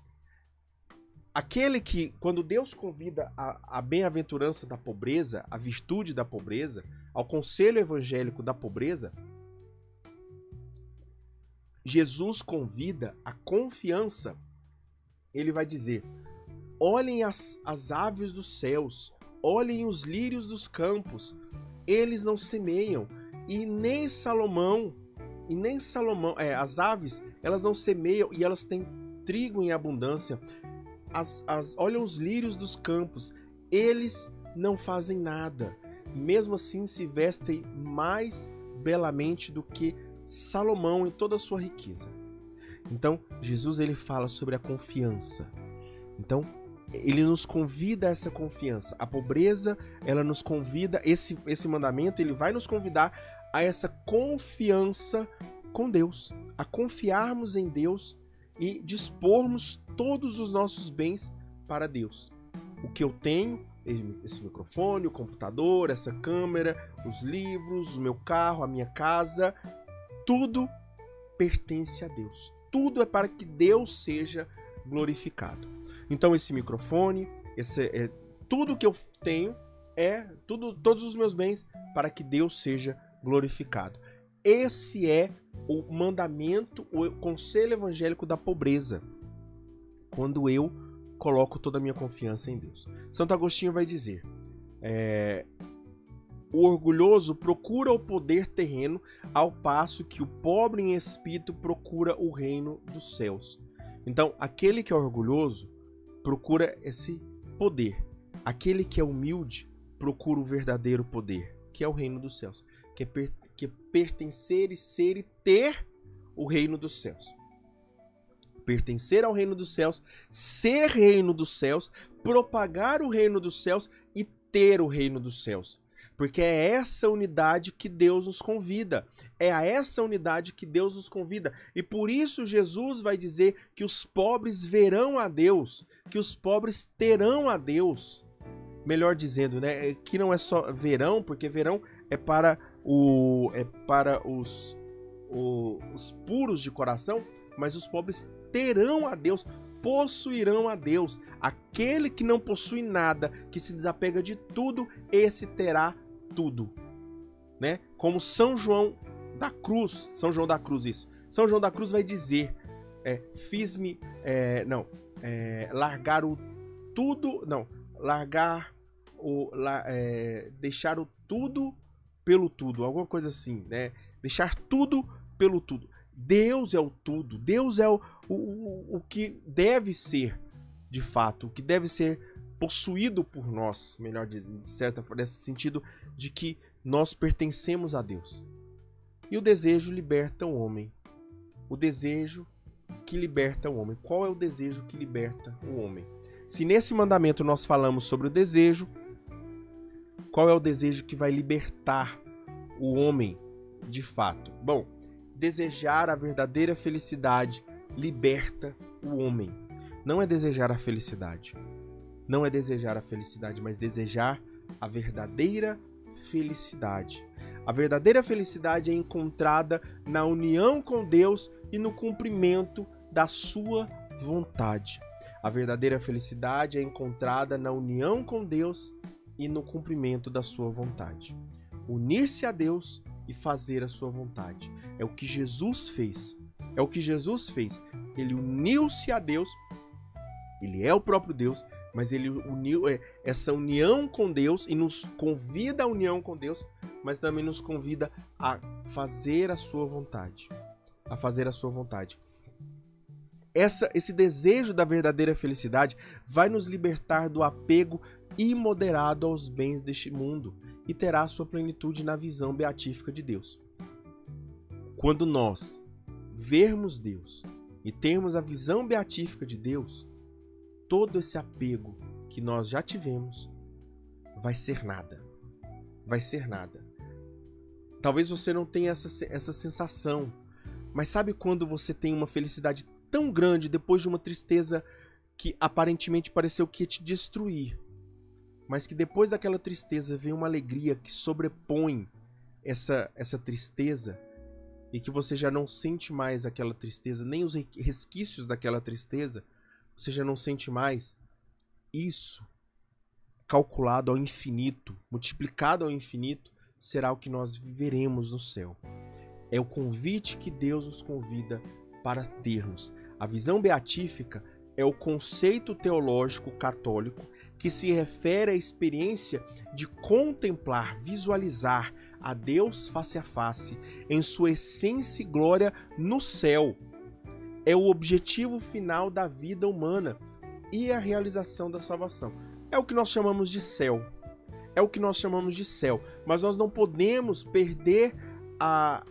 Aquele que, quando Deus convida a bem-aventurança da pobreza, a virtude da pobreza, ao conselho evangélico da pobreza, Jesus convida a confiança. Ele vai dizer: olhem as aves dos céus, olhem os lírios dos campos, eles não semeiam, e nem Salomão, as aves, elas não semeiam e elas têm trigo em abundância. Olham os lírios dos campos, eles não fazem nada, mesmo assim se vestem mais belamente do que Salomão em toda a sua riqueza. Então, Jesus ele fala sobre a confiança. Então, ele nos convida a essa confiança. A pobreza, ela nos convida, esse mandamento, ele vai nos convidar a essa confiança com Deus, a confiarmos em Deus e dispormos todos os nossos bens para Deus. O que eu tenho, esse microfone, o computador, essa câmera, os livros, o meu carro, a minha casa, tudo pertence a Deus. Tudo é para que Deus seja glorificado. Então esse microfone, tudo que eu tenho, todos os meus bens, para que Deus seja glorificado. Esse é o mandamento, o conselho evangélico da pobreza. Quando eu coloco toda a minha confiança em Deus. Santo Agostinho vai dizer, o orgulhoso procura o poder terreno, ao passo que o pobre em espírito procura o reino dos céus. Então, aquele que é orgulhoso procura esse poder. Aquele que é humilde procura o verdadeiro poder, que é o reino dos céus, que é pertencer e ser e ter o reino dos céus. Pertencer ao reino dos céus, ser reino dos céus, propagar o reino dos céus e ter o reino dos céus. Porque é essa unidade que Deus nos convida. É a essa unidade que Deus nos convida. E por isso Jesus vai dizer que os pobres verão a Deus, que os pobres terão a Deus. Melhor dizendo, né? Que não é só verão, porque verão é para os puros de coração, mas os pobres terão a Deus, possuirão a Deus. Aquele que não possui nada, que se desapega de tudo, esse terá tudo, né? Como São João da Cruz, São João da Cruz vai dizer, deixar o tudo pelo tudo, alguma coisa assim, né? Deixar tudo pelo tudo. Deus é o tudo, Deus é o que deve ser, de fato, o que deve ser possuído por nós, melhor dizendo, nesse sentido de que nós pertencemos a Deus. E o desejo liberta o homem. O desejo que liberta o homem. Qual é o desejo que liberta o homem? Se nesse mandamento nós falamos sobre o desejo, qual é o desejo que vai libertar o homem de fato? Bom, desejar a verdadeira felicidade liberta o homem. Não é desejar a felicidade. Não é desejar a felicidade, mas desejar a verdadeira felicidade. A verdadeira felicidade é encontrada na união com Deus e no cumprimento da sua vontade. A verdadeira felicidade é encontrada na união com Deus e no cumprimento da sua vontade. Unir-se a Deus e fazer a sua vontade. É o que Jesus fez. É o que Jesus fez. Ele uniu-se a Deus. Ele é o próprio Deus, mas ele uniu essa união com Deus e nos convida à união com Deus, mas também nos convida a fazer a sua vontade. A fazer a sua vontade. Esse desejo da verdadeira felicidade vai nos libertar do apego imoderado aos bens deste mundo e terá sua plenitude na visão beatífica de Deus. Quando nós vermos Deus e termos a visão beatífica de Deus, todo esse apego que nós já tivemos vai ser nada. Vai ser nada. Talvez você não tenha essa sensação, mas sabe quando você tem uma felicidade tão grande depois de uma tristeza que aparentemente pareceu que ia te destruir, mas que depois daquela tristeza vem uma alegria que sobrepõe essa tristeza e que você já não sente mais aquela tristeza, nem os resquícios daquela tristeza, você já não sente mais. Isso, calculado ao infinito, multiplicado ao infinito, será o que nós viveremos no céu. É o convite que Deus nos convida para termos. A visão beatífica é o conceito teológico católico que se refere à experiência de contemplar, visualizar a Deus face a face, em sua essência e glória no céu. É o objetivo final da vida humana e a realização da salvação. É o que nós chamamos de céu. É o que nós chamamos de céu. Mas nós não podemos perder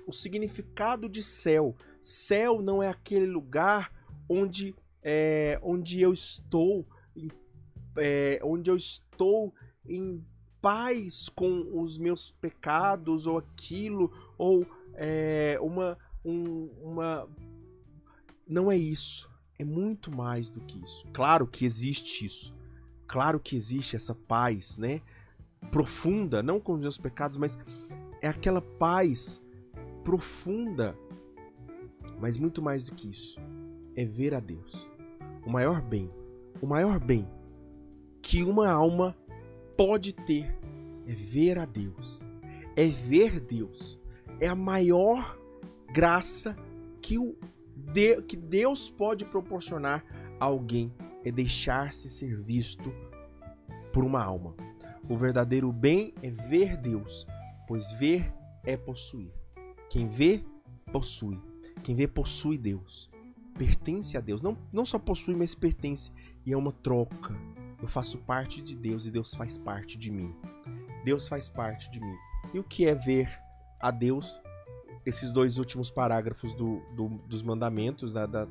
o significado de céu. Céu não é aquele lugar onde eu estou em paz com os meus pecados ou aquilo, ou não é isso. É muito mais do que isso. Claro que existe isso. Claro que existe essa paz, né? Profunda, não com os meus pecados, mas é aquela paz profunda. Mas muito mais do que isso, é ver a Deus. O maior bem que uma alma pode ter é ver a Deus. É ver Deus. É a maior graça que Deus pode proporcionar a alguém, é deixar-se ser visto por uma alma. O verdadeiro bem é ver Deus, pois ver é possuir. Quem vê, possui. Quem vê, possui Deus. Pertence a Deus. Não só possui, mas pertence. E é uma troca. Eu faço parte de Deus e Deus faz parte de mim. Deus faz parte de mim. E o que é ver a Deus? Esses dois últimos parágrafos dos mandamentos da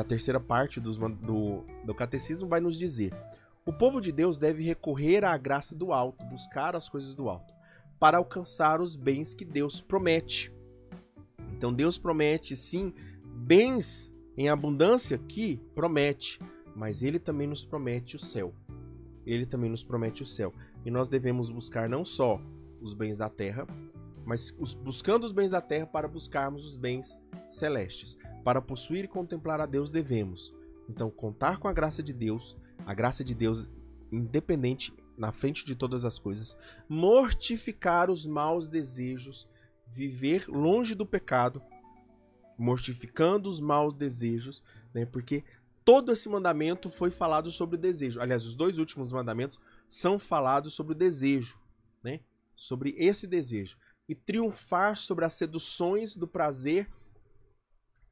terceira parte do catecismo vai nos dizer: o povo de Deus deve recorrer à graça do alto, buscar as coisas do alto, para alcançar os bens que Deus promete. Então Deus promete, sim, bens em abundância que promete, mas Ele também nos promete o céu. Ele também nos promete o céu. E nós devemos buscar não só os bens da terra, mas buscando os bens da terra para buscarmos os bens celestes. Para possuir e contemplar a Deus devemos, então, contar com a graça de Deus independente, na frente de todas as coisas, mortificar os maus desejos, viver longe do pecado, mortificando os maus desejos, né? Porque todo esse mandamento foi falado sobre o desejo. Aliás, os dois últimos mandamentos são falados sobre o desejo, né? Sobre esse desejo. E triunfar sobre as seduções do prazer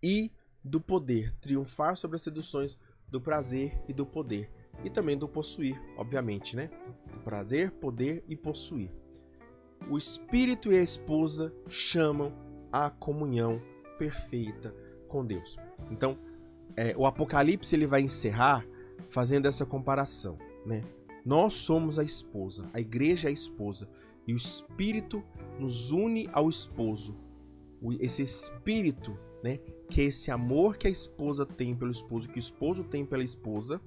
e do poder. Triunfar sobre as seduções do prazer e do poder. E também do possuir, obviamente, né? Do prazer, poder e possuir. O espírito e a esposa chamam à comunhão perfeita com Deus. Então, o Apocalipse ele vai encerrar fazendo essa comparação, né? Nós somos a esposa, a igreja é a esposa, e o espírito nos une ao esposo. Esse espírito, né, que é esse amor que a esposa tem pelo esposo, que o esposo tem pela esposa,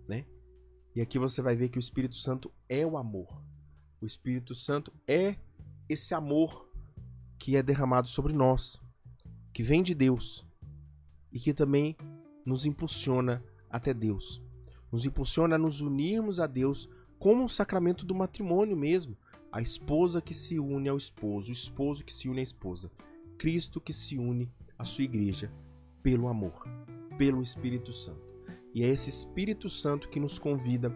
né? E aqui você vai ver que o Espírito Santo é o amor. O Espírito Santo é esse amor que é derramado sobre nós, que vem de Deus e que também nos impulsiona até Deus. Nos impulsiona a nos unirmos a Deus como um sacramento do matrimônio mesmo. A esposa que se une ao esposo, o esposo que se une à esposa. Cristo que se une à sua igreja pelo amor, pelo Espírito Santo. E é esse Espírito Santo que nos convida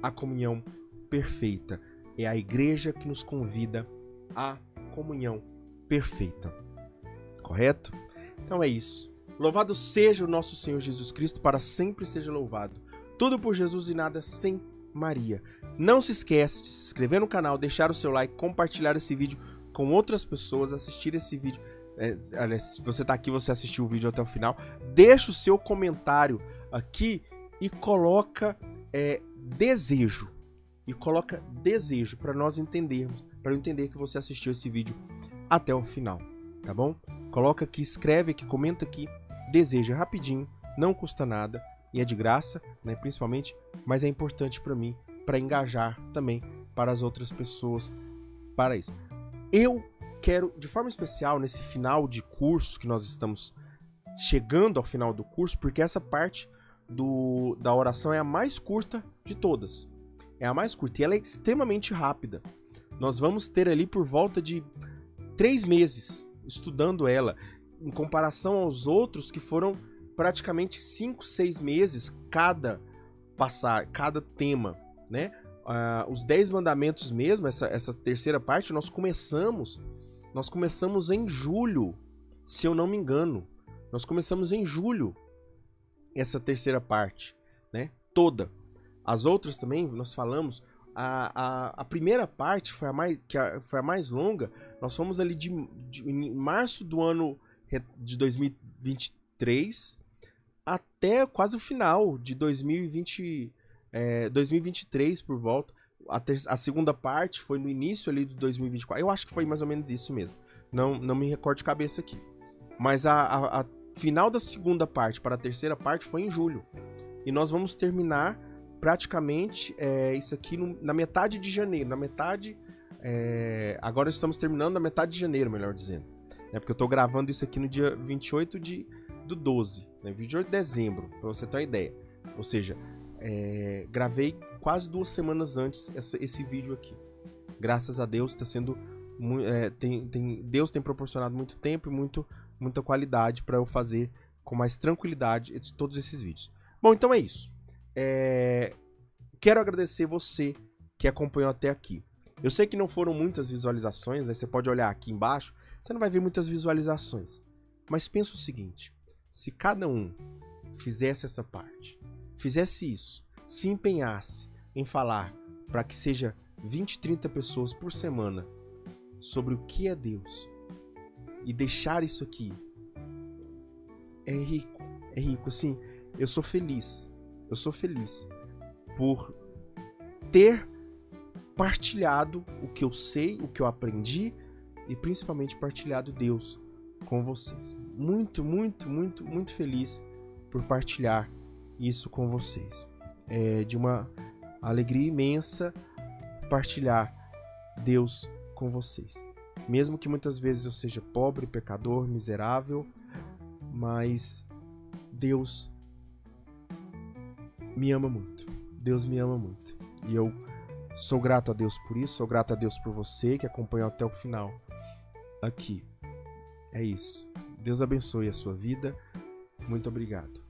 à comunhão perfeita. É a igreja que nos convida à comunhão perfeita. Correto? Então é isso. Louvado seja o nosso Senhor Jesus Cristo, para sempre seja louvado. Tudo por Jesus e nada sem Maria. Não se esqueça de se inscrever no canal, deixar o seu like, compartilhar esse vídeo com outras pessoas, assistir esse vídeo. Se você está aqui, você assistiu o vídeo até o final. Deixa o seu comentário aqui e coloca desejo. E coloca desejo para nós entendermos, para eu entender que você assistiu esse vídeo até o final, tá bom? Coloca aqui, escreve aqui, comenta aqui, deseja rapidinho, não custa nada e é de graça, né, principalmente, mas é importante para mim, para engajar também para as outras pessoas, para isso. Eu quero, de forma especial, nesse final de curso, que nós estamos chegando ao final do curso, porque essa parte da oração é a mais curta de todas. É a mais curta e ela é extremamente rápida. Nós vamos ter ali por volta de 3 meses estudando ela, em comparação aos outros que foram praticamente 5, 6 meses cada tema, né? Os 10 mandamentos mesmo, essa terceira parte, nós começamos em julho, se eu não me engano. Nós começamos em julho essa terceira parte, né? Toda. As outras também, nós falamos, a primeira parte foi a mais longa, nós fomos ali em março do ano de 2023 até quase o final de 2023 por volta. A segunda parte foi no início ali de 2024, eu acho que foi mais ou menos isso mesmo, não me recordo de cabeça aqui. Mas a final da segunda parte para a terceira parte foi em julho. E nós vamos terminar praticamente isso aqui na metade de janeiro, agora estamos terminando na metade de janeiro, melhor dizendo, né? Porque eu tô gravando isso aqui no dia 28 do 12, né? 28 de dezembro, pra você ter uma ideia. Ou seja, gravei quase 2 semanas antes esse vídeo aqui. Graças a Deus, tá sendo Deus tem proporcionado muito tempo e muita qualidade para eu fazer com mais tranquilidade todos esses vídeos. Bom, então é isso. Quero agradecer você que acompanhou até aqui. Eu sei que não foram muitas visualizações, né? Você pode olhar aqui embaixo, você não vai ver muitas visualizações. Mas pensa o seguinte, se cada um fizesse essa parte, fizesse isso, se empenhasse em falar para que seja 20, 30 pessoas por semana sobre o que é Deus e deixar isso aqui, é rico, assim, eu sou feliz por ter partilhado o que eu sei, o que eu aprendi e principalmente partilhado Deus com vocês. Muito, muito, muito, muito feliz por partilhar isso com vocês. É de uma alegria imensa partilhar Deus com vocês. Mesmo que muitas vezes eu seja pobre, pecador, miserável, mas Deus me ama muito. Deus me ama muito. E eu sou grato a Deus por isso, sou grato a Deus por você que acompanhou até o final aqui. É isso. Deus abençoe a sua vida. Muito obrigado.